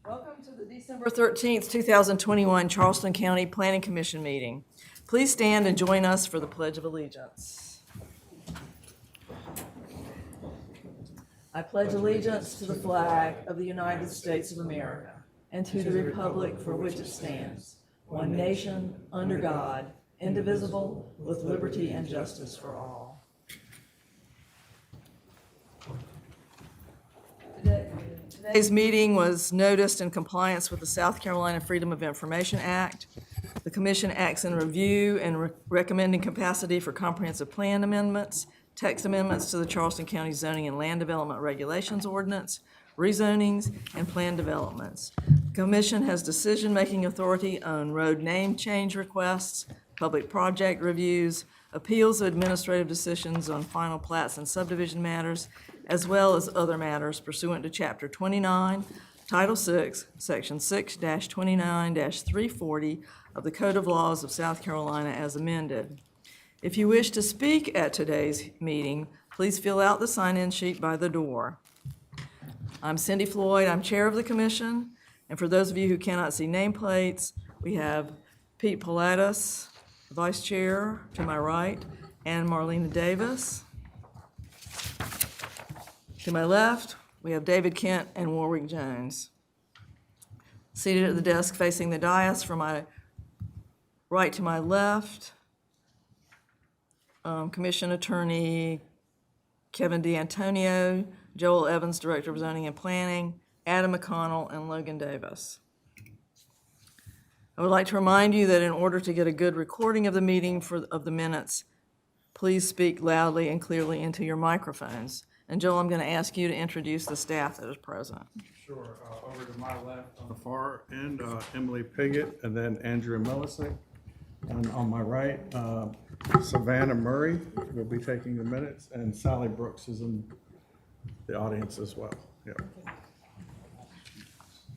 Welcome to the December 13th, 2021 Charleston County Planning Commission meeting. Please stand and join us for the Pledge of Allegiance. I pledge allegiance to the flag of the United States of America and to the republic for which it stands, one nation, under God, indivisible, with liberty and justice for all. Today's meeting was noticed in compliance with the South Carolina Freedom of Information Act. The Commission acts in review and recommending capacity for comprehensive plan amendments, text amendments to the Charleston County Zoning and Land Development Regulations Ordinance, rezonings, and plan developments. The Commission has decision-making authority on road name change requests, public project reviews, appeals of administrative decisions on final plats and subdivision matters, as well as other matters pursuant to Chapter 29, Title 6, Section 6-29-340 of the Code of Laws of South Carolina as amended. If you wish to speak at today's meeting, please fill out the sign-in sheet by the door. I'm Cindy Floyd. I'm chair of the commission. And for those of you who cannot see nameplates, we have Pete Pilatus, vice chair, to my right, and Marlena Davis. To my left, we have David Kent and Warwick Jones. Seated at the desk facing the dais from my right to my left, Commission Attorney Kevin D'Antonio, Joel Evans, Director of Zoning and Planning, Adam McConnell, and Logan Davis. I would like to remind you that in order to get a good recording of the meeting of the minutes, please speak loudly and clearly into your microphones. And Joel, I'm going to ask you to introduce the staff that is present. Sure. Over to my left on the far end, Emily Piggott, and then Andrea Millisick. And on my right, Savannah Murray will be taking the minutes, and Sally Brooks is in the audience as well. Yep.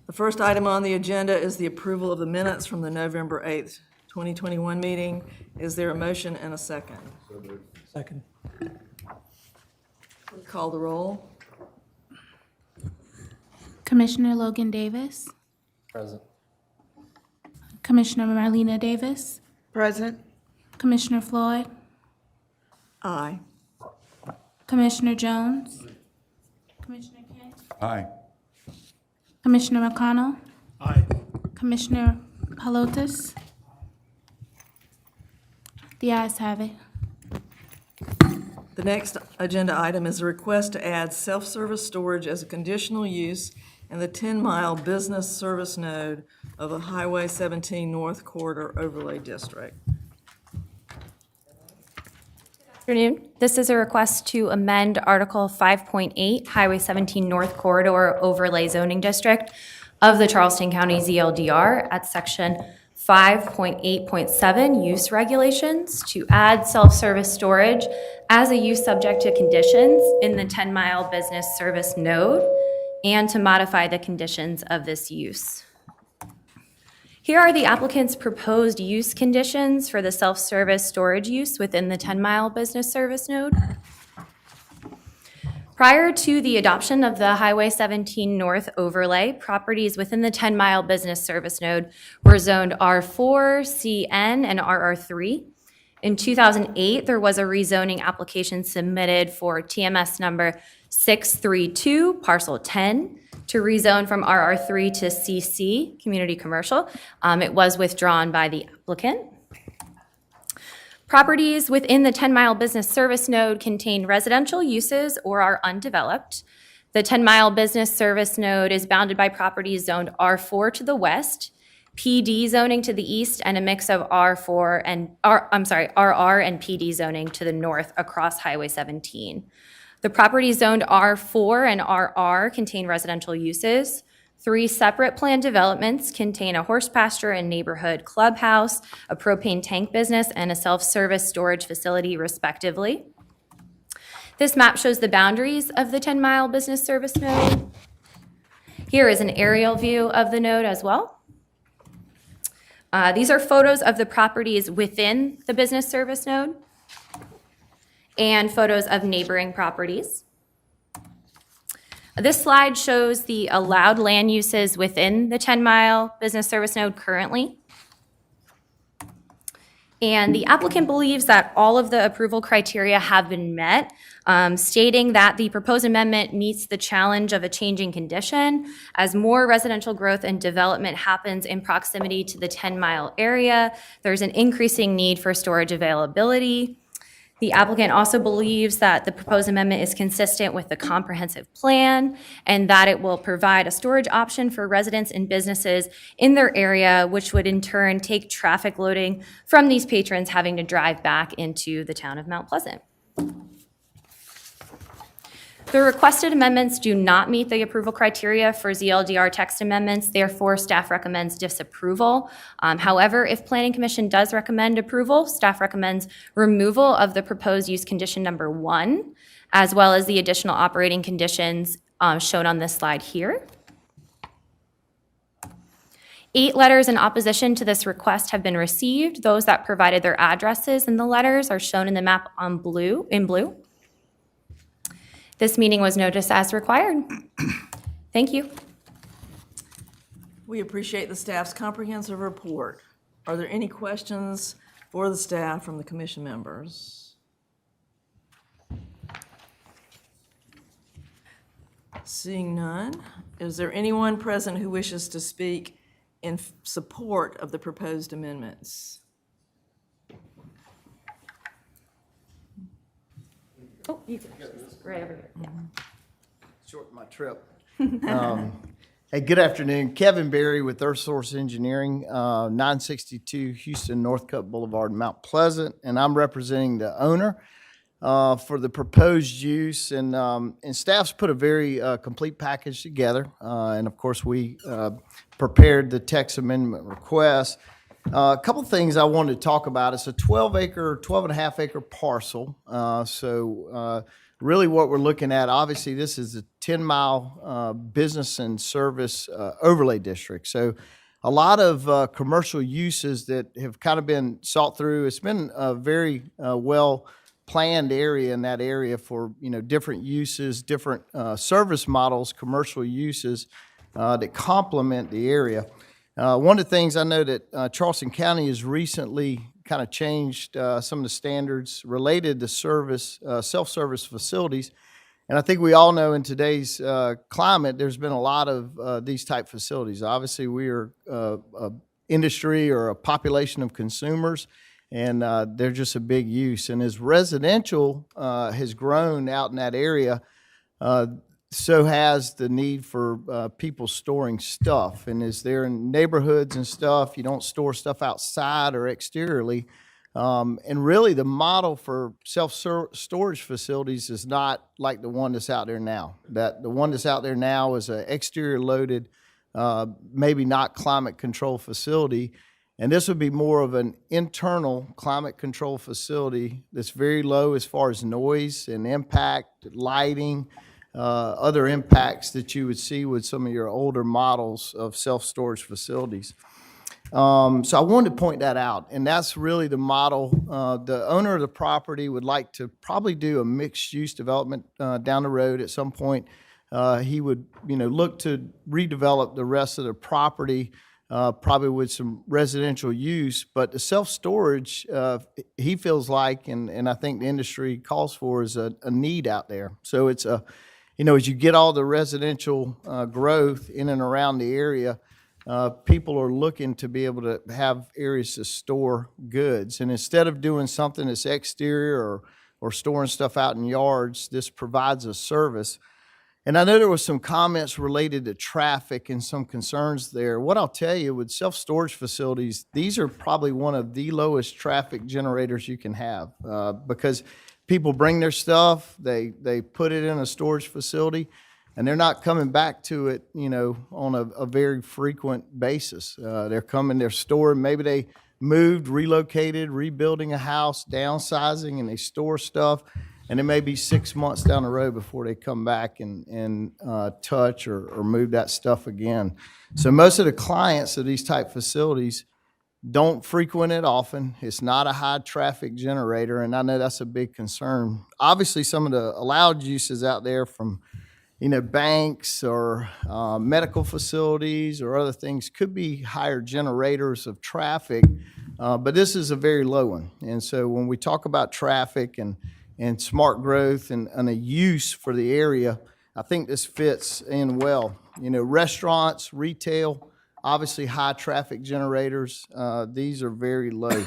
The first item on the agenda is the approval of the minutes from the November 8th, 2021 meeting. Is there a motion and a second? Second. Please call the roll. Commissioner Logan Davis. Present. Commissioner Marlena Davis. Present. Commissioner Floyd. Aye. Commissioner Jones. Commissioner Kent. Aye. Commissioner McConnell. Aye. Commissioner Pilatus. The ayes have it. The next agenda item is a request to add self-service storage as a conditional use in the 10-mile business service node of the Highway 17 North Corridor Overlay District. Afternoon. This is a request to amend Article 5.8, Highway 17 North Corridor Overlay Zoning District of the Charleston County ZLDR at Section 5.8.7 Use Regulations to add self-service storage as a use subject to conditions in the 10-mile business service node and to modify the conditions of this use. Here are the applicant's proposed use conditions for the self-service storage use within the 10-mile business service node. Prior to the adoption of the Highway 17 North overlay, properties within the 10-mile business service node were zoned R4, CN, and RR3. In 2008, there was a rezoning application submitted for TMS number 632, parcel 10, to rezone from RR3 to CC, community commercial. It was withdrawn by the applicant. Properties within the 10-mile business service node contain residential uses or are undeveloped. The 10-mile business service node is bounded by properties zoned R4 to the west, PD zoning to the east, and a mix of RR and PD zoning to the north across Highway 17. The properties zoned R4 and RR contain residential uses. 3 separate planned developments contain a horse pasture and neighborhood clubhouse, a propane tank business, and a self-service storage facility, respectively. This map shows the boundaries of the 10-mile business service node. Here is an aerial view of the node as well. These are photos of the properties within the business service node and photos of neighboring properties. This slide shows the allowed land uses within the 10-mile business service node currently. And the applicant believes that all of the approval criteria have been met, stating that the proposed amendment meets the challenge of a changing condition as more residential growth and development happens in proximity to the 10-mile area. There's an increasing need for storage availability. The applicant also believes that the proposed amendment is consistent with the comprehensive plan and that it will provide a storage option for residents and businesses in their area, which would in turn take traffic loading from these patrons having to drive back into the town of Mount Pleasant. The requested amendments do not meet the approval criteria for ZLDR text amendments, therefore staff recommends disapproval. However, if Planning Commission does recommend approval, staff recommends removal of the proposed use condition number 1, as well as the additional operating conditions shown on this slide here. 8 letters in opposition to this request have been received. Those that provided their addresses in the letters are shown in the map in blue. This meeting was noticed as required. Thank you. We appreciate the staff's comprehensive report. Are there any questions for the staff from the commission members? Seeing none, is there anyone present who wishes to speak in support of the proposed amendments? Oh, you can, right over here. Yeah. Shorten my trip. Hey, good afternoon. Kevin Berry with Earth Source Engineering, 962 Houston Northcutt Boulevard, Mount Pleasant, and I'm representing the owner for the proposed use. And staff's put a very complete package together. And of course, we prepared the text amendment request. A couple things I wanted to talk about. It's a 12 and a half acre parcel. Really what we're looking at, obviously this is a 10-mile business and service overlay district. So a lot of commercial uses that have kind of been sought through. It's been a very well planned area in that area for, different uses, different service models, commercial uses that complement the area. One of the things I know that Charleston County has recently kind of changed some of the standards related to service, self-service facilities. And I think we all know in today's climate, there's been a lot of these type facilities. Obviously, we are an industry or a population of consumers, and they're just a big use. And as residential has grown out in that area, so has the need for people storing stuff. And as they're in neighborhoods and stuff, you don't store stuff outside or exteriorly. And really the model for self-storage facilities is not like the one that's out there now. That the one that's out there now is an exterior loaded, maybe not climate control facility. And this would be more of an internal climate control facility that's very low as far as noise and impact, lighting, other impacts that you would see with some of your older models of self-storage facilities. So I wanted to point that out, and that's really the model. The owner of the property would like to probably do a mixed-use development down the road at some point. He would, look to redevelop the rest of the property, probably with some residential use. But the self-storage, he feels like, and I think the industry calls for, is a need out there. So it's a as you get all the residential growth in and around the area, people are looking to be able to have areas to store goods. And instead of doing something that's exterior or storing stuff out in yards, this provides a service. And I know there was some comments related to traffic and some concerns there. What I'll tell you, with self-storage facilities, these are probably one of the lowest traffic generators you can have because people bring their stuff, they put it in a storage facility, and they're not coming back to it, on a very frequent basis. They're coming, they're storing, maybe they moved, relocated, rebuilding a house, downsizing, and they store stuff, and it may be 6 months down the road before they come back and touch or move that stuff again. So most of the clients of these type facilities don't frequent it often. It's not a high traffic generator, and I know that's a big concern. Obviously, some of the allowed uses out there from, banks or medical facilities or other things could be higher generators of traffic, but this is a very low one. And so when we talk about traffic and smart growth and a use for the area, I think this fits in well. Restaurants, retail, obviously high traffic generators, these are very low.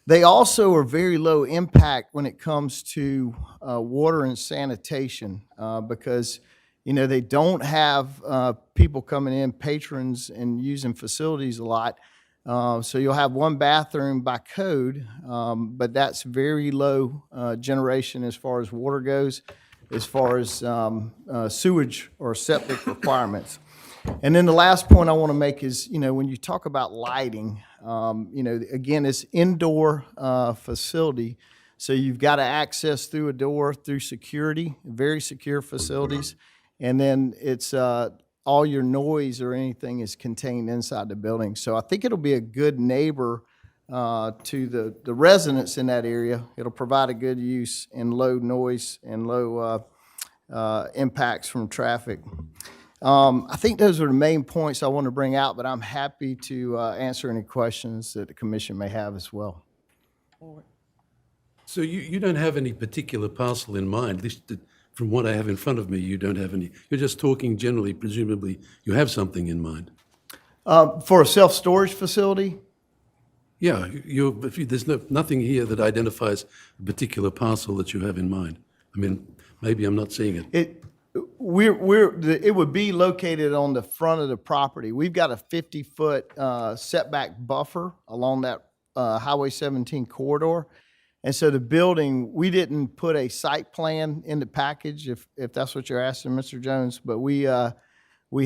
They also are very low impact when it comes to water and sanitation because, they don't have people coming in, patrons, and using facilities a lot. So you'll have one bathroom by code, but that's very low generation as far as water goes, as far as sewage or septic requirements. And then the last point I want to make is, when you talk about lighting, again, it's indoor facility. So you've got to access through a door, through security, very secure facilities. And then it's all your noise or anything is contained inside the building. So I think it'll be a good neighbor to the residents in that area. It'll provide a good use in low noise and low impacts from traffic. I think those are the main points I want to bring out, but I'm happy to answer any questions that the commission may have as well. So you don't have any particular parcel in mind? At least from what I have in front of me, you don't have any. You're just talking generally, presumably you have something in mind. For a self-storage facility, Yeah, there's nothing here that identifies a particular parcel that you have in mind. I mean, maybe I'm not seeing it. it would be located on the front of the property. We've got a 50-foot setback buffer along that Highway 17 corridor. And so the building, we didn't put a site plan in the package, if that's what you're asking, Mr. Jones, but we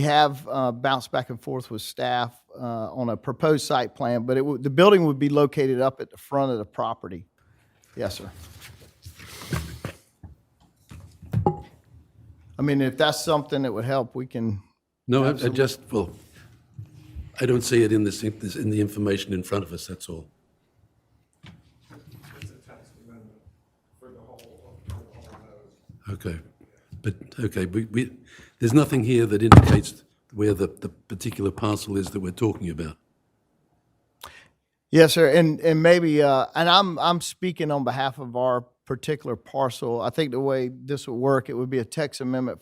have bounced back and forth with staff on a proposed site plan, but the building would be located up at the front of the property. Yes, sir. I mean, if that's something that would help, we can. No, I don't see it in in the information in front of us, that's all. It's a text amendment for the whole Okay, but there's nothing here that indicates where the particular parcel is that we're talking about. Yes, sir, and maybe, and I'm speaking on behalf of our particular parcel. I think the way this would work, it would be a text amendment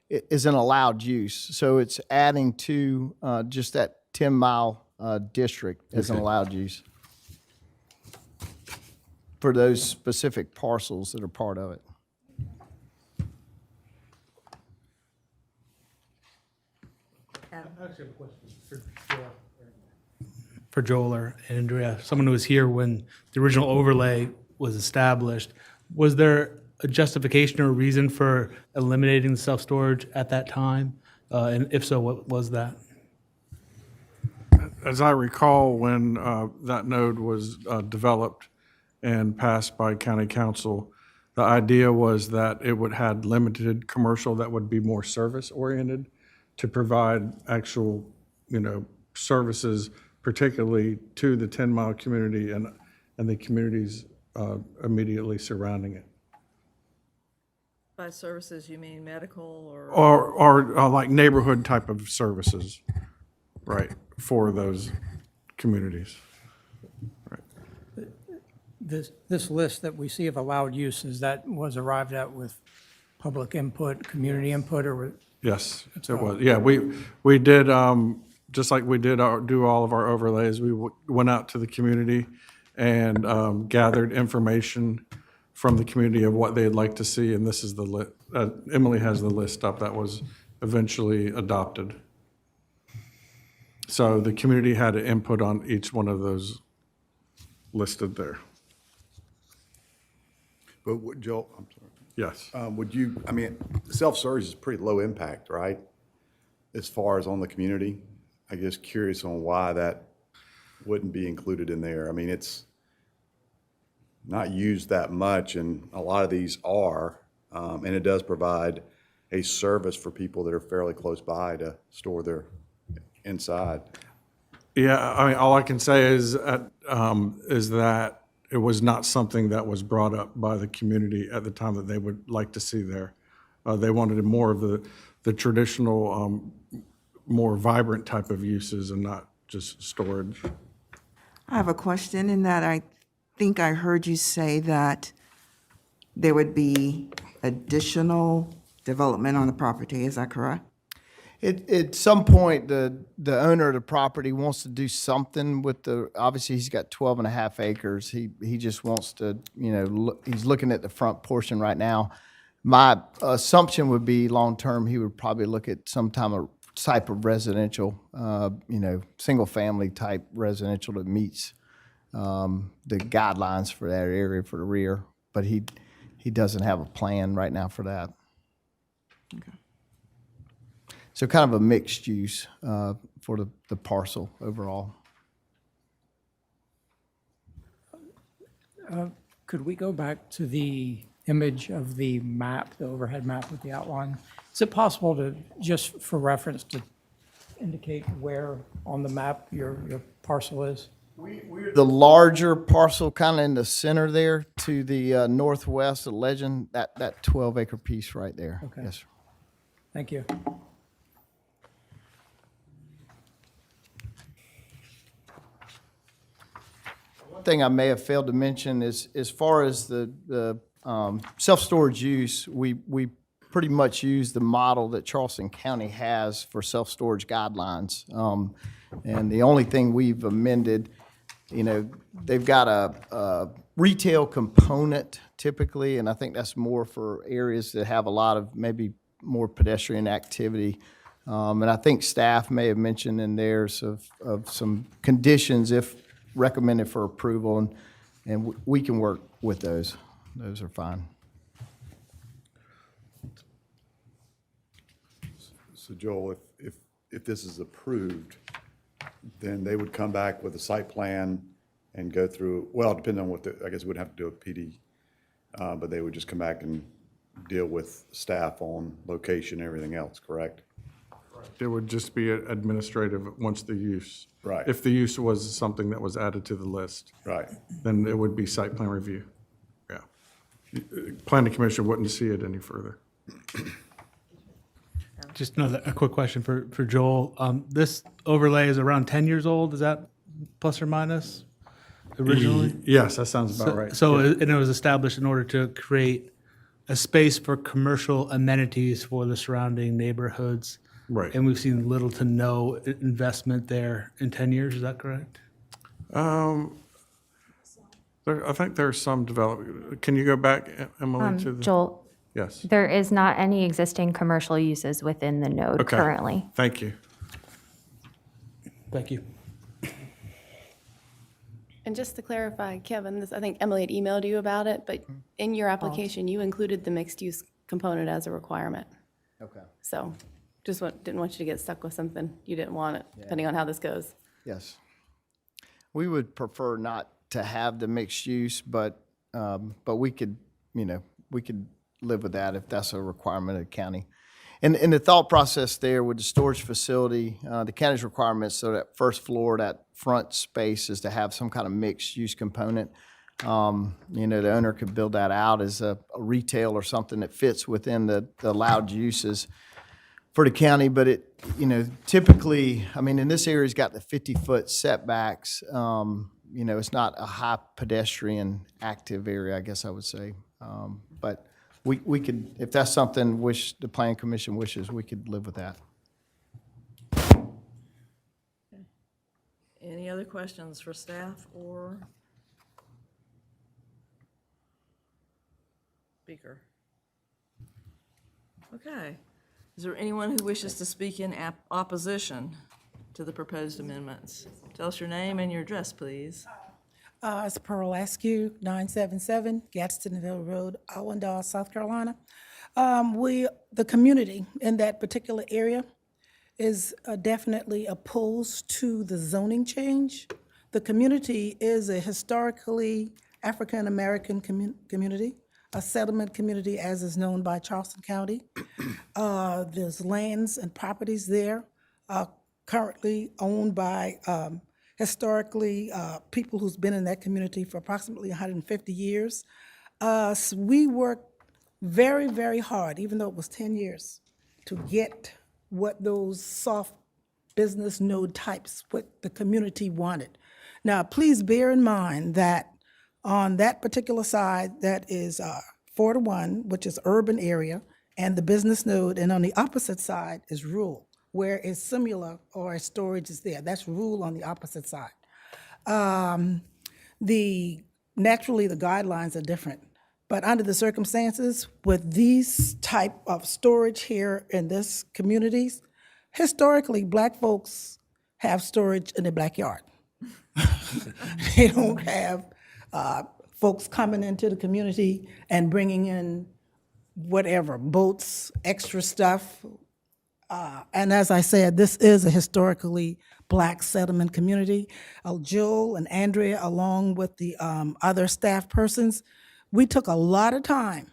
is an allowed use. So it's adding to just that 10-mile district as an Okay. allowed use for those specific parcels that are part of it. For Joel or Andrea, someone who was here when the original overlay was established, was there a justification or reason for eliminating the self-storage at that time? And if so, what was that? As I recall, when that node was developed and passed by county council, the idea was that it would have limited commercial that would be more service-oriented to provide actual, services, particularly to the 10-mile community and the communities immediately surrounding it. By services, you mean medical or? Or like neighborhood type of services, right, for those communities. This list that we see of allowed uses, that was arrived at with public input, community input, or? Yes, it was. Yeah, we did, just like we did do all of our overlays, we went out to the community and gathered information from the community of what they'd like to see, and this is the list. Emily has the list up that was eventually adopted. So the community had an input on each one of those listed there. But Joel, I'm sorry. Yes. Self-storage is pretty low impact, right? As far as on the community, I guess curious on why that wouldn't be included in there. I mean, it's not used that much, and a lot of these are, and it does provide a service for people that are fairly close by to store their inside. Yeah, I mean, all I can say is that it was not something that was brought up by the community at the time that they would like to see there. They wanted more of the traditional, more vibrant type of uses and not just storage. I have a question in that I think I heard you say that there would be additional development on the property. Is that correct? At some point, the owner of the property wants to do something with obviously he's got 12 and a half acres. He just wants to, he's looking at the front portion right now. My assumption would be long-term, he would probably look at some type of residential, single-family type residential that meets the guidelines for that area for the rear, but he doesn't have a plan right now for that. Okay. So kind of a mixed use for the parcel overall. Could we go back to the image of the map, the overhead map with the outline. Is it possible to, just for reference, to indicate where on the map your parcel is? The larger parcel kind of in the center there to the northwest of Legend, that 12-acre piece right there. Okay. Yes, sir. Thank you. One thing I may have failed to mention is, as far as the self-storage use, we pretty much use the model that Charleston County has for self-storage guidelines. And the only thing we've amended, they've got a retail component typically, and I think that's more for areas that have a lot of maybe more pedestrian activity. And I think staff may have mentioned in theirs of some conditions if recommended for approval, and we can work with those. Those are fine. So Joel, if this is approved, then they would come back with a site plan and go through, well, depending on I guess we would have to do a PD, but they would just come back and deal with staff on location and everything else, correct? It would just be administrative once the use. Right. If the use was something that was added to the list. Right. Then it would be site plan review. Yeah. Planning Commission wouldn't see it any further. Just a quick question for Joel. This overlay is around 10 years old, is that plus or minus originally? Yes, that sounds about right. So, and it was established in order to create a space for commercial amenities for the surrounding neighborhoods. Right. And we've seen little to no investment there in 10 years, is that correct? I think there's some development. Can you go back, Emily, to the? Joel, Yes. there is not any existing commercial uses within the node Okay. currently. Thank you. Thank you. And just to clarify, Kevin, I think Emily had emailed you about it, but in your application, you included the mixed-use component as a requirement. Okay. So didn't want you to get stuck with something you didn't want it, depending on how this goes. Yes. We would prefer not to have the mixed use, but we could, we could live with that if that's a requirement of the county. And the thought process there with the storage facility, the county's requirements, so that first floor, that front space is to have some kind of mixed use component. The owner could build that out as a retail or something that fits within the allowed uses for the county, but it, typically, in this area's got the 50-foot setbacks. It's not a high pedestrian active area, I guess I would say. But we could, if that's something the Planning Commission wishes, we could live with that. Any other questions for staff or speaker? Okay. Is there anyone who wishes to speak in opposition to the proposed amendments? Tell us your name and your address, please. It's Pearl Askew, 977 Gadsdenville Road, Allendale, South Carolina. The community in that particular area is definitely opposed to the zoning change. The community is a historically African-American community, a settlement community as is known by Charleston County. There's lands and properties there currently owned by historically people who's been in that community for approximately 150 years. So we worked very, very hard, even though it was 10 years, to get what those soft business node types, what the community wanted. Now, please bear in mind that on that particular side, that is 4 to 1, which is urban area, and the business node, and on the opposite side is rural, where a similar or a storage is there. That's rural on the opposite side. Naturally, the guidelines are different, but under the circumstances, with these type of storage here in this communities, historically, Black folks have storage in their backyard. They don't have folks coming into the community and bringing in whatever, boats, extra stuff. And as I said, this is a historically Black settlement community. Joel and Andrea, along with the other staff persons, we took a lot of time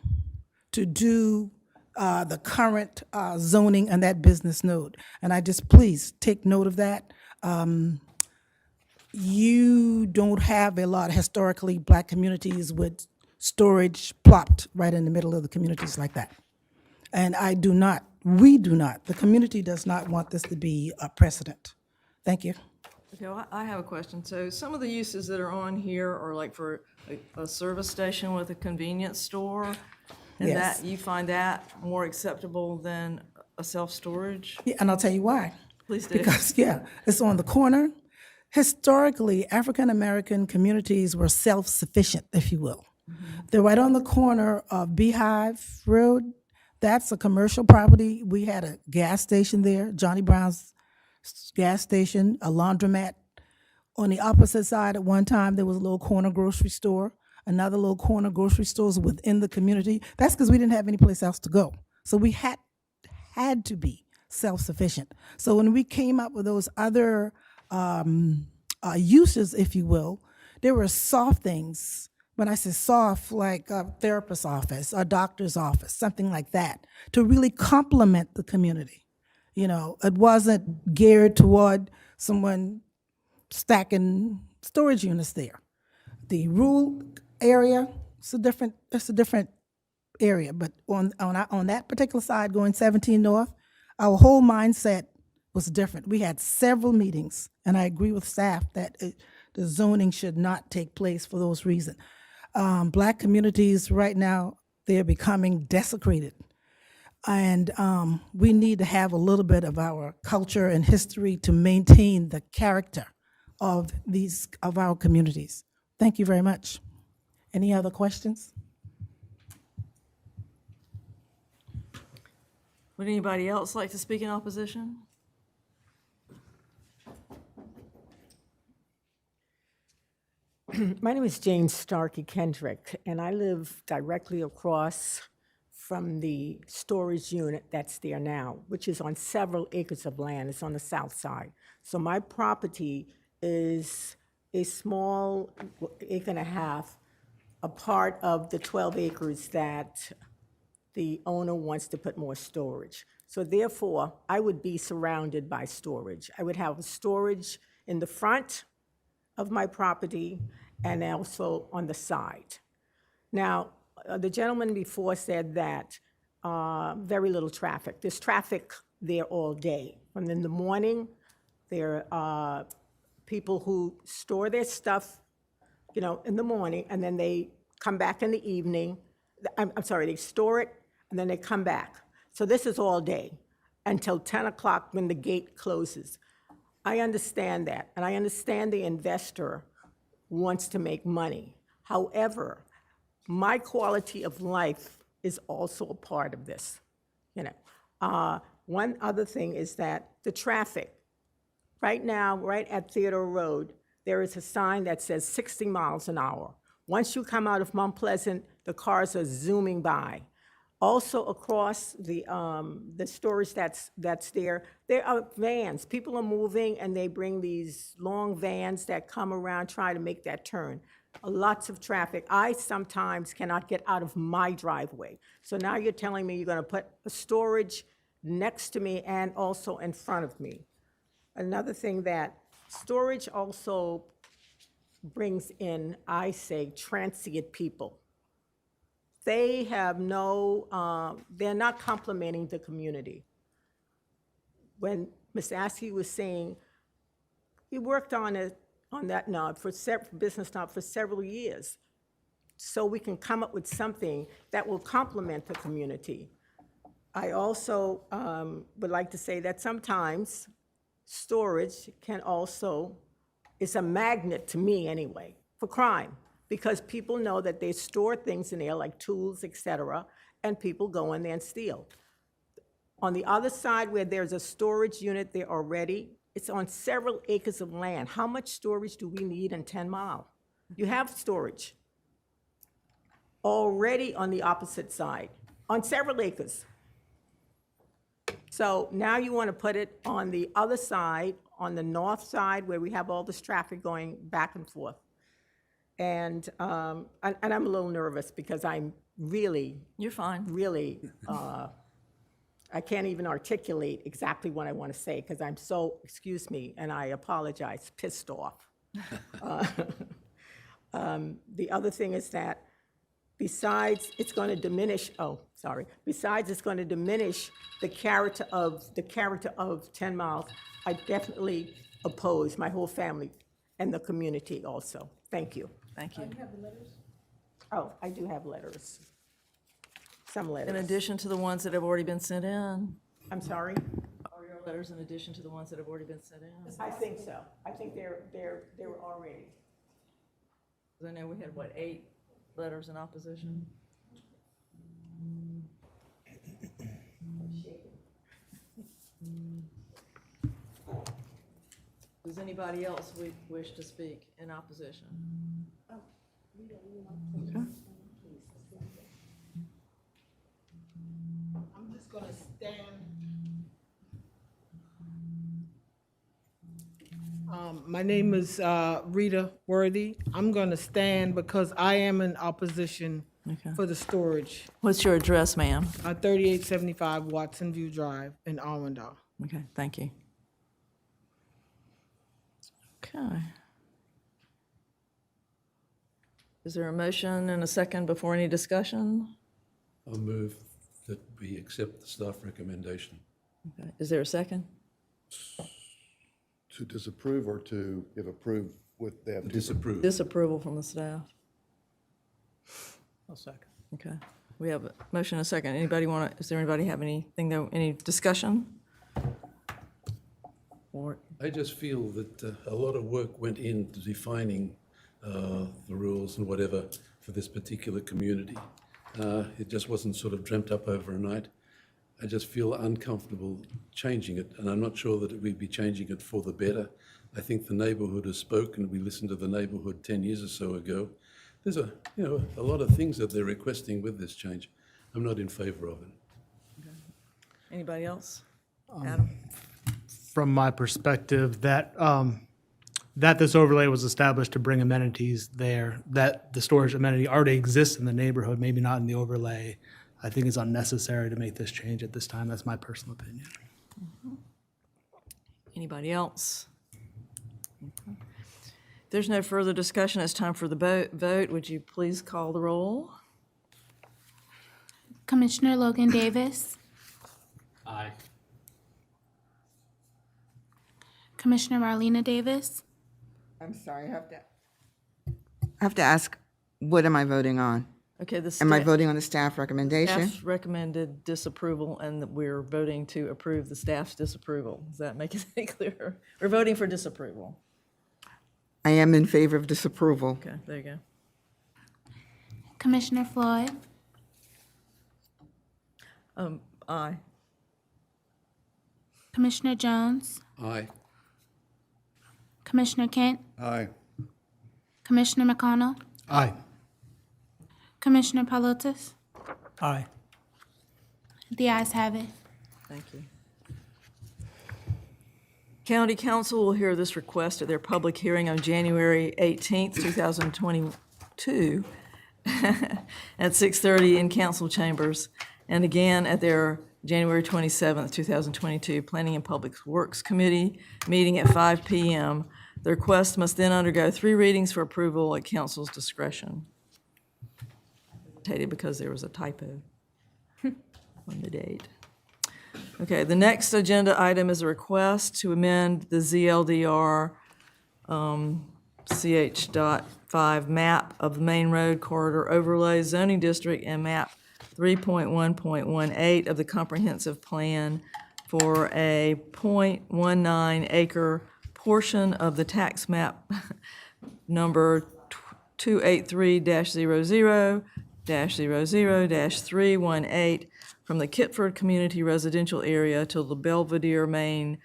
to do the current zoning on that business node. And I just, please, take note of that. You don't have a lot of historically black communities with storage plopped right in the middle of the communities like that. And we do not, the community does not want this to be a precedent. Thank you. Okay, well, I have a question. So some of the uses that are on here are like for a service station with a convenience store? And Yes. that, you find that more acceptable than a self-storage? Yeah, and I'll tell you why. Please do. Because, yeah, it's on the corner. Historically, African-American communities were self-sufficient, if you will. They're right on the corner of Beehive Road. That's a commercial property. We had a gas station there, Johnny Brown's gas station, a laundromat. On the opposite side, at one time, there was a little corner grocery store, another little corner grocery stores within the community. That's because we didn't have any place else to go. So we had to be self-sufficient. So when we came up with those other uses, if you will, there were soft things. When I say soft, like a therapist's office, a doctor's office, something like that, to really complement the community. You know, it wasn't geared toward someone stacking storage units there. The rural area, it's a different area, but on that particular side, going 17 North, our whole mindset was different. We had several meetings, and I agree with staff that the zoning should not take place for those reasons. Black communities right now, they're becoming desecrated. And we need to have a little bit of our culture and history to maintain the character of our communities. Thank you very much. Any other questions? Would anybody else like to speak in opposition? My name is Jane Starkey Kendrick, and I live directly across from the storage unit that's there now, which is on several acres of land. It's on the south side. So my property is a small acre and a half, a part of the 12 acres that the owner wants to put more storage. So therefore, I would be surrounded by storage. I would have storage in the front of my property and also on the side. Now, the gentleman before said that very little traffic. There's traffic there all day. From in the morning, there are people who store their stuff, you know, in the morning, and then they come back in the evening. I'm sorry, they store it, and then they come back. So this is all day until 10 o'clock when the gate closes. I understand that, and I understand the investor wants to make money. However, my quality of life is also a part of this, you know. One other thing is that the traffic. Right now, right at Theodore Road, there is a sign that says 60 miles an hour. Once you come out of Mount Pleasant, the cars are zooming by. Also across the storage that's there are vans. People are moving and they bring these long vans that come around trying to make that turn. Lots of traffic. I sometimes cannot get out of my driveway. So now you're telling me you're gonna put a storage next to me and also in front of me. Another thing that storage also brings in, I say, transient people. They have they're not complimenting the community. When Ms. Askey was saying, he worked on that nod business nod for several years, so we can come up with something that will complement the community. I also would like to say that sometimes storage is a magnet to me anyway, for crime. Because people know that they store things in there like tools, et cetera, and people go in there and steal. On the other side where there's a storage unit there already, it's on several acres of land. How much storage do we need in 10 Mile? You have storage already on the opposite side, on several acres. So now you want to put it on the other side, on the north side where we have all this traffic going back and forth. And I'm a little nervous because I'm really, You're fine. really, I can't even articulate exactly what I want to say because I'm so, excuse me, and I apologize, pissed off. The other thing is that besides it's going to diminish, besides it's going to diminish the character of 10 miles, I definitely oppose my whole family and the community also. Thank you. Thank you. Oh, I do have letters. Some In letters. addition to the ones that have already been sent in? I'm sorry? Are your letters in addition to the ones that have already been sent in? I think so. I think they were already. I know we had, what, 8 letters in opposition? Does anybody else wish to speak in opposition? Okay. I'm just gonna stand. My name is Rita Worthy. I'm gonna stand because I am in opposition Okay. for the storage. What's your address, ma'am? 3875 Watson View Drive in Arwindale. Okay, thank you. Okay. Is there a motion and a second before any discussion? I'll move that we accept the staff recommendation. Okay. Is there a second? To disapprove or to, if approved with the. Disapprove. Disapproval from the staff. I'll second. Okay. We have a motion and a second. Anybody want to, does anybody have anything, any discussion? Or, I just feel that a lot of work went into defining the rules and whatever for this particular community. It just wasn't sort of dreamt up overnight. I just feel uncomfortable changing it, and I'm not sure that we'd be changing it for the better. I think the neighbourhood has spoken. We listened to the neighbourhood 10 years or so ago. There's a lot of things that they're requesting with this change. I'm not in favour of it. anybody else? Adam? From my perspective, that this overlay was established to bring amenities there, that the storage amenity already exists in the neighborhood, maybe not in the overlay, I think is unnecessary to make this change at this time. That's my personal opinion. Anybody else? Okay. If there's no further discussion, it's time for the vote. Would you please call the roll? Commissioner Logan Davis. Aye. Commissioner Marlena Davis. I'm sorry, I have to ask, what am I voting on? Okay, the Am I staff voting on the staff recommendation? recommended disapproval, and that we're voting to approve the staff's disapproval. Does that make it any clearer? We're voting for disapproval. I am in favor of disapproval. Okay, there you go. Commissioner Floyd. Aye. Commissioner Jones. Aye. Commissioner Kent. Aye. Commissioner McConnell. Aye. Commissioner Palotis. Aye. The ayes have it. Thank you. County Council will hear this request at their public hearing on January 18th, 2022 at 6:30 in council chambers, and again at their January 27th, 2022 Planning and Public Works Committee meeting at 5 p.m. The request must then undergo 3 readings for approval at council's discretion. Because there was a typo on the date. Okay, the next agenda item is a request to amend the ZLDR CH.5 map of the Main Road Corridor Overlay Zoning District and map 3.1.18 of the Comprehensive Plan for a .19 acre portion of the tax map number 283-00-00-318 from the Kitford Community Residential Area to the Belvedere Main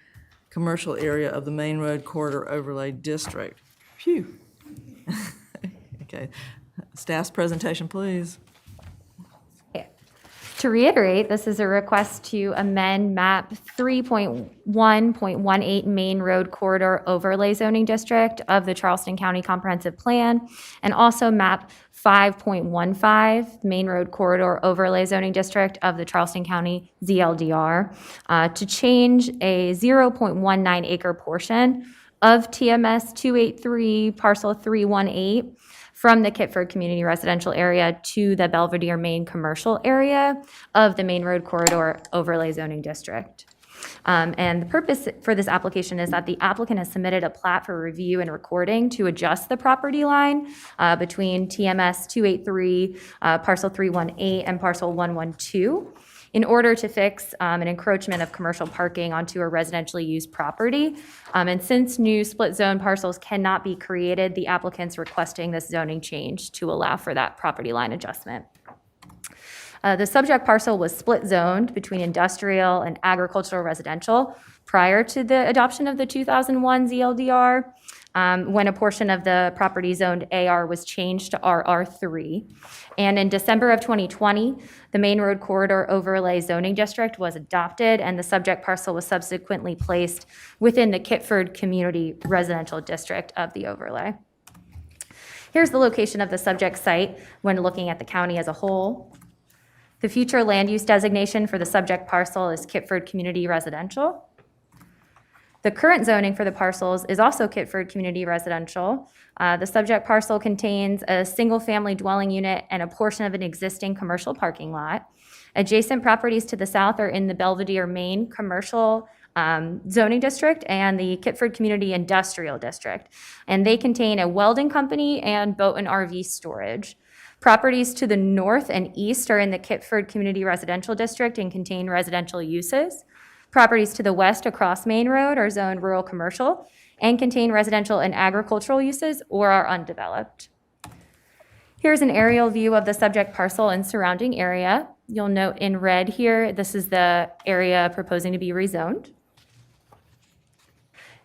Commercial Area of the Main Road Corridor Overlay District. Phew. Okay, staff's presentation, please. To reiterate, this is a request to amend map 3.1.18 Main Road Corridor Overlay Zoning District of the Charleston County Comprehensive Plan, and also map 5.15 Main Road Corridor Overlay Zoning District of the Charleston County ZLDR to change a 0.19 acre portion of TMS 283 parcel 318 from the Kitford Community Residential Area to the Belvedere Main Commercial Area of the Main Road Corridor Overlay Zoning District. And the purpose for this application is that the applicant has submitted a plat for review and recording to adjust the property line between TMS 283, parcel 318, and parcel 112 in order to fix an encroachment of commercial parking onto a residentially used property. And since new split zone parcels cannot be created, the applicant's requesting this zoning change to allow for that property line adjustment. The subject parcel was split zoned between industrial and agricultural residential prior to the adoption of the 2001 ZLDR, when a portion of the property zoned AR was changed to RR3. And in December of 2020, the Main Road Corridor Overlay Zoning District was adopted, and the subject parcel was subsequently placed within the Kitford Community Residential District of the overlay. Here's the location of the subject site when looking at the county as a whole. The future land use designation for the subject parcel is Kitford Community Residential. The current zoning for the parcels is also Kitford Community Residential. The subject parcel contains a single-family dwelling unit and a portion of an existing commercial parking lot. Adjacent properties to the south are in the Belvedere Main Commercial Zoning District and the Kitford Community Industrial District. And they contain a welding company and boat and RV storage. Properties to the north and east are in the Kitford Community Residential District and contain residential uses. Properties to the west across Main Road are zoned rural commercial and contain residential and agricultural uses or are undeveloped. Here's an aerial view of the subject parcel and surrounding area. You'll note in red here, this is the area proposing to be rezoned.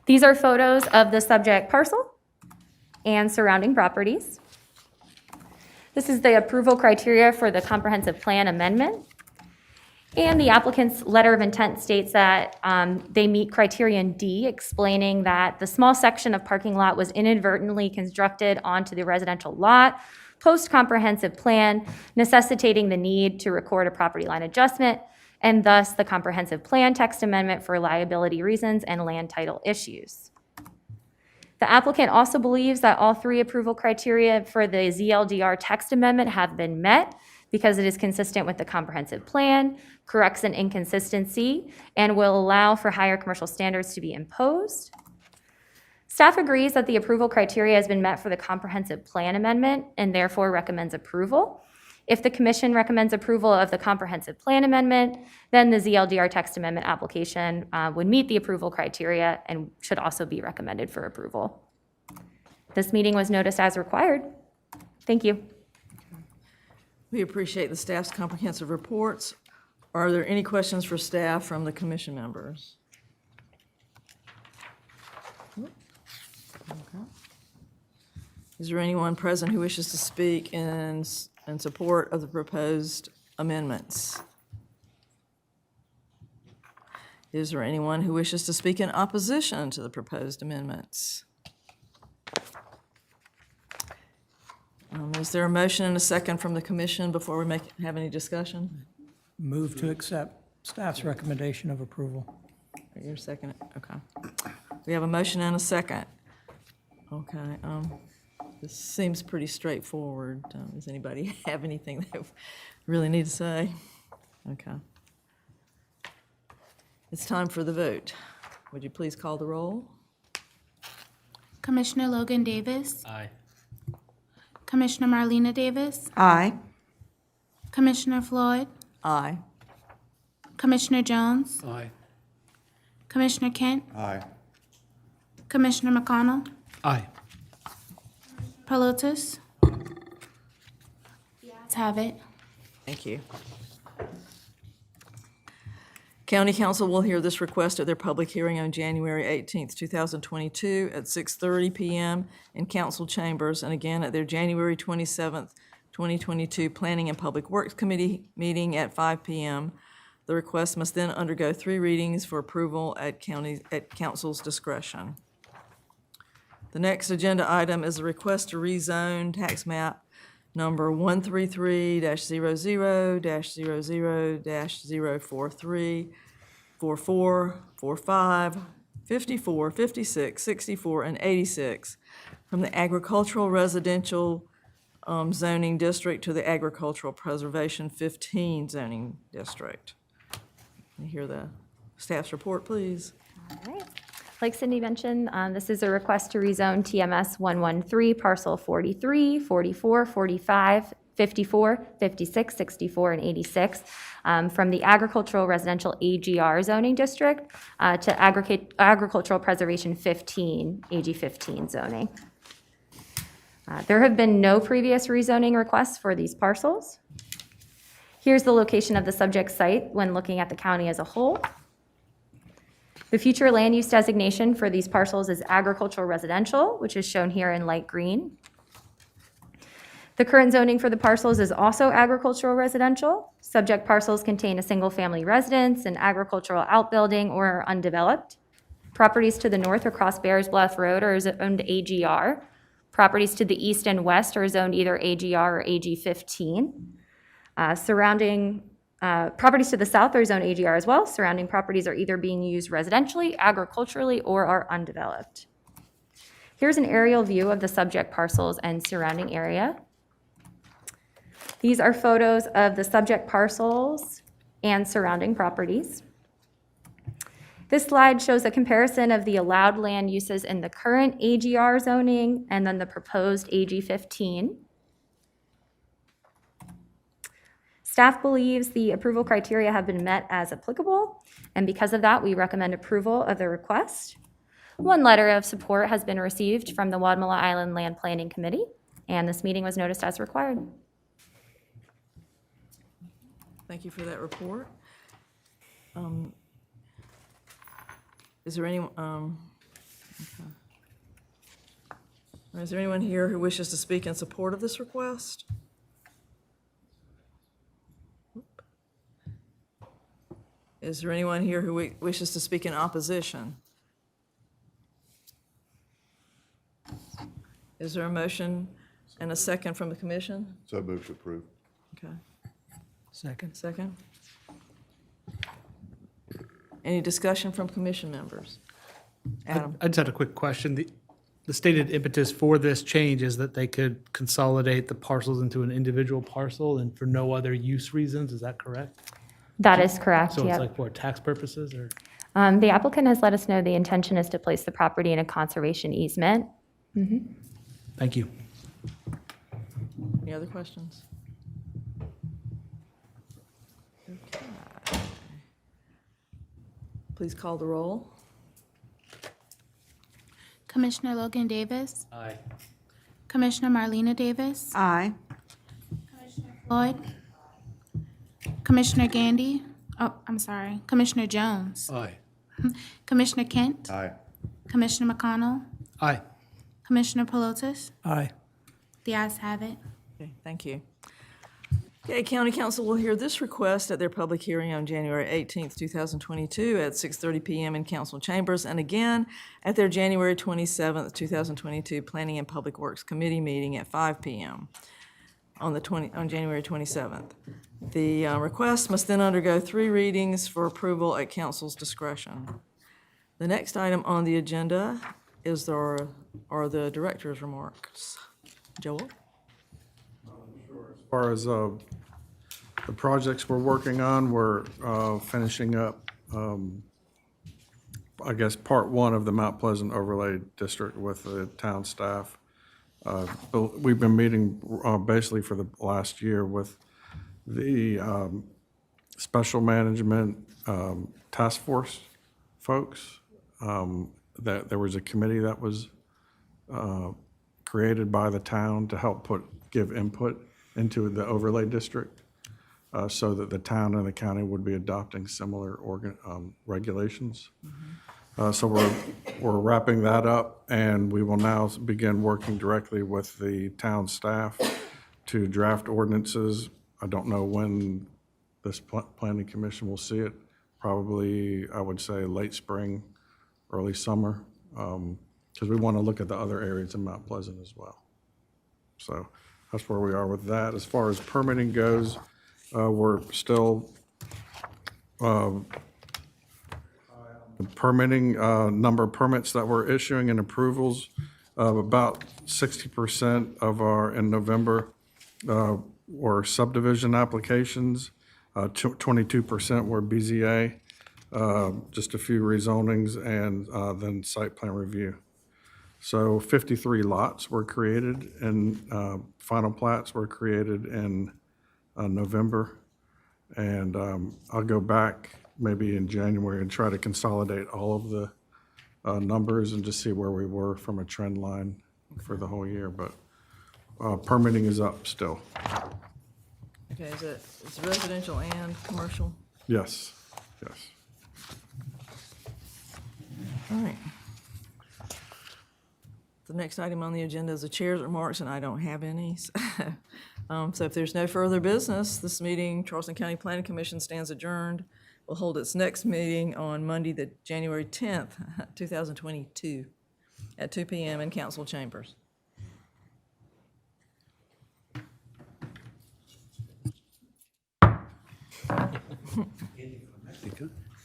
These are photos of the subject parcel and surrounding properties. This is the approval criteria for the comprehensive plan amendment. And the applicant's letter of intent states that they meet criterion D, explaining that the small section of parking lot was inadvertently constructed onto the residential lot post-comprehensive plan, necessitating the need to record a property line adjustment, and thus the comprehensive plan text amendment for liability reasons and land title issues. The applicant also believes that all three approval criteria for the ZLDR text amendment have been met because it is consistent with the comprehensive plan, corrects an inconsistency, and will allow for higher commercial standards to be imposed. Staff agrees that the approval criteria has been met for the comprehensive plan amendment and therefore recommends approval. If the commission recommends approval of the comprehensive plan amendment, then the ZLDR text amendment application would meet the approval criteria and should also be recommended for approval. This meeting was noticed as required. Thank you. We appreciate the staff's comprehensive reports. Are there any questions for staff from the commission members? Okay. Is there anyone present who wishes to speak in support of the proposed amendments? Is there anyone who wishes to speak in opposition to the proposed amendments? Is there a motion and a second from the commission before we have any discussion? Move to accept staff's recommendation of approval. You're second, okay. We have a motion and a second. Okay, this seems pretty straightforward. Does anybody have anything they really need to say? Okay. It's time for the vote. Would you please call the roll? Commissioner Logan Davis. Aye. Commissioner Marlena Davis. Aye. Commissioner Floyd. Aye. Commissioner Jones. Aye. Commissioner Kent. Aye. Commissioner McConnell. Aye. Pelotas. Let's have it. Thank you. County Council will hear this request at their public hearing on January 18th, 2022 at 6:30 p.m. in council chambers, and again at their January 27th, 2022 Planning and Public Works Committee meeting at 5 p.m. The request must then undergo 3 readings for approval at council's discretion. The next agenda item is a request to rezone tax map number 133-00-00-043, 44, 45, 54, 56, 64, and 86 from the agricultural residential zoning district to the agricultural preservation 15 zoning district. Can you hear the staff's report, please? All right. Like Cindy mentioned, this is a request to rezone TMS 113, parcel 43, 44, 45, 54, 56, 64, and 86 from the agricultural residential AGR zoning district to agricultural preservation 15, AG 15 zoning. There have been no previous rezoning requests for these parcels. Here's the location of the subject site when looking at the county as a whole. The future land use designation for these parcels is agricultural residential, which is shown here in light green. The current zoning for the parcels is also agricultural residential. Subject parcels contain a single-family residence, an agricultural outbuilding, or are undeveloped. Properties to the north across Bears Bluff Road are zoned AGR. Properties to the east and west are zoned either AGR or AG 15. Properties to the south are zoned AGR as well. Surrounding properties are either being used residentially, agriculturally, or are undeveloped. Here's an aerial view of the subject parcels and surrounding area. These are photos of the subject parcels and surrounding properties. This slide shows a comparison of the allowed land uses in the current AGR zoning and then the proposed AG 15. Staff believes the approval criteria have been met as applicable, and because of that, we recommend approval of the request. One letter of support has been received from the Wadmalaw Island Land Planning Committee, and this meeting was noticed as required. Thank you for that report. Is there anyone here who wishes to speak in support of this request? Is there anyone here who wishes to speak in opposition? Is there a motion and a second from the commission? So move to approve. Okay. Second. Second. Any discussion from commission members? Adam? I just had a quick question. The stated impetus for this change is that they could consolidate the parcels into an individual parcel and for no other use reasons, is that correct? That is correct, So it's yep. like for tax purposes or? The applicant has let us know the intention is to place the property in a conservation easement. Thank you. Any other questions? Okay. Please call the roll. Commissioner Logan Davis, Aye. Commissioner Marlena Davis, Aye. Floyd, Commissioner Gandy, Commissioner Jones, Aye. Commissioner Kent, Aye. Commissioner McConnell, Aye. Commissioner Pelotas. Aye. The ayes have it. Okay, thank you. Okay, County Council will hear this request at their public hearing on January 18th, 2022 at 6:30 p.m. in council chambers, and again at their January 27th, 2022 Planning and Public Works Committee meeting at 5 p.m. on January 27th. The request must then undergo 3 readings for approval at council's discretion. The next item on the agenda are the director's remarks. Joel? As far as the projects we're working on, we're finishing up, I guess, part 1 of the Mount Pleasant Overlay District with the town staff. But we've been meeting basically for the last year with the special management task force folks. That there was a committee that was created by the town to help give input into the overlay district so that the town and the county would be adopting similar regulations. So we're wrapping that up, and we will now begin working directly with the town staff to draft ordinances. I don't know when this planning commission will see it. Probably, I would say, late spring, early summer, because we want to look at the other areas in Mount Pleasant as well. So that's where we are with that. As far as permitting goes, we're still permitting, number of permits that we're issuing and approvals, about 60% of our, in November, were subdivision applications, 22% were BZA, just a few rezonings, and then site plan review. So 53 lots were created, and final plats were created in November. And I'll go back maybe in January and try to consolidate all of the numbers and just see where we were from a trend line for the whole year. But permitting is up still. Okay, it's residential and commercial? Yes, yes. All right. The next item on the agenda is the chair's remarks, and I don't have any. So if there's no further business, this meeting, Charleston County Planning Commission stands adjourned. Will hold its next meeting on Monday, the January 10th, 2022, at 2 p.m. in council chambers.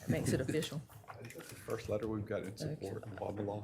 Makes it official. That's the first letter we've got in support, blah, blah, blah.